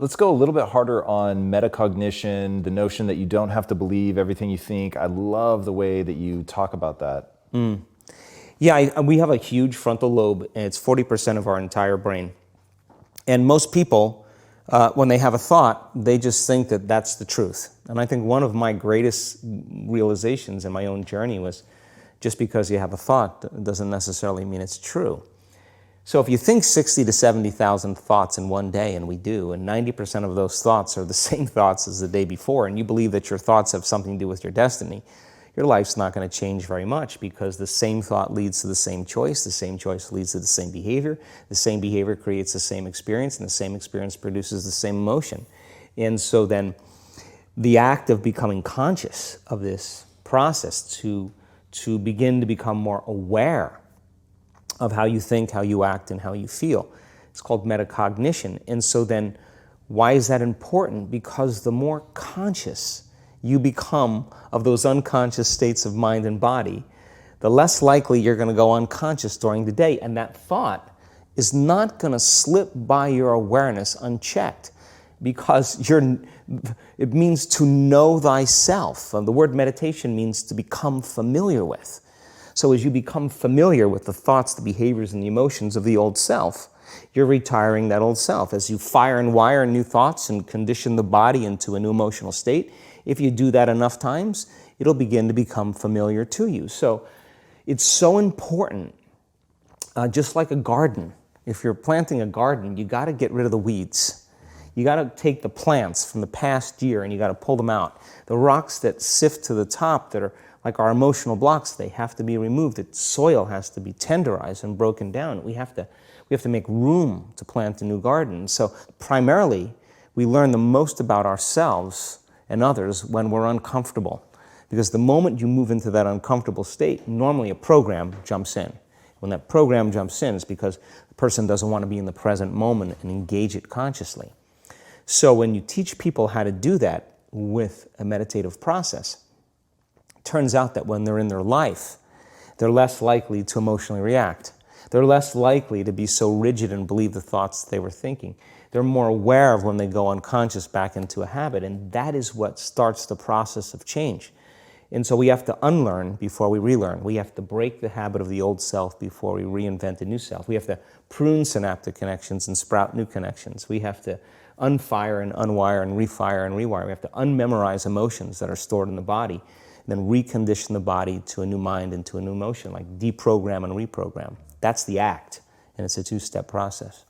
Let's go a little bit harder on metacognition, the notion that you don't have to believe everything you think. I love the way that you talk about that. Yeah, we have a huge frontal lobe, and it's 40% of our entire brain. And most people, when they have a thought, they just think that that's the truth. And I think one of my greatest realizations in my own journey was just because you have a thought doesn't necessarily mean it's true. So if you think 60 to 70,000 thoughts in one day, and we do, and 90% of those thoughts are the same thoughts as the day before, and you believe that your thoughts have something to do with your destiny, your life's not going to change very much, because the same thought leads to the same choice leads to the same behavior creates the same experience, and the same experience produces the same emotion. And so then the act of becoming conscious of this process to begin to become more aware of how you think, how you act, and how you feel. It's called metacognition. And so then, why is that important? Because the more conscious you become of those unconscious states of mind and body, the less likely you're going to go unconscious during the day. And that thought is not going to slip by your awareness unchecked, because it means to know thyself. The word meditation means to become familiar with. So as you become familiar with the thoughts, the behaviors, and the emotions of the old self, you're retiring that old self. As you fire and wire new thoughts and condition the body into a new emotional state, if you do that enough times, it'll begin to become familiar to you. So it's so important, just like a garden. If you're planting a garden, you got to get rid of the weeds. You got to take the plants from the past year and you got to pull them out. The rocks that sift to the top that are like our emotional blocks, they have to be removed. The soil has to be tenderized and broken down. We have to make room to plant a new garden. So primarily, we learn the most about ourselves and others when we're uncomfortable. Because the moment you move into that uncomfortable state, normally a program jumps in. When that program jumps in, it's because the person doesn't want to be in the present moment and engage it consciously. So when you teach people how to do that with a meditative process, turns out that when they're in their life, they're less likely to emotionally react. They're less likely to be so rigid and believe the thoughts they were thinking. They're more aware of when they go unconscious back into a habit, and that is what starts the process of change. And so we have to unlearn before we relearn. We have to break the habit of the old self before we reinvent a new self. We have to prune synaptic connections and sprout new connections. We have to unfire and unwire and refire and rewire. We have to unmemorize emotions that are stored in the body, then recondition the body to a new mind and to a new emotion, like deprogram and reprogram. That's the act, and it's a two-step process.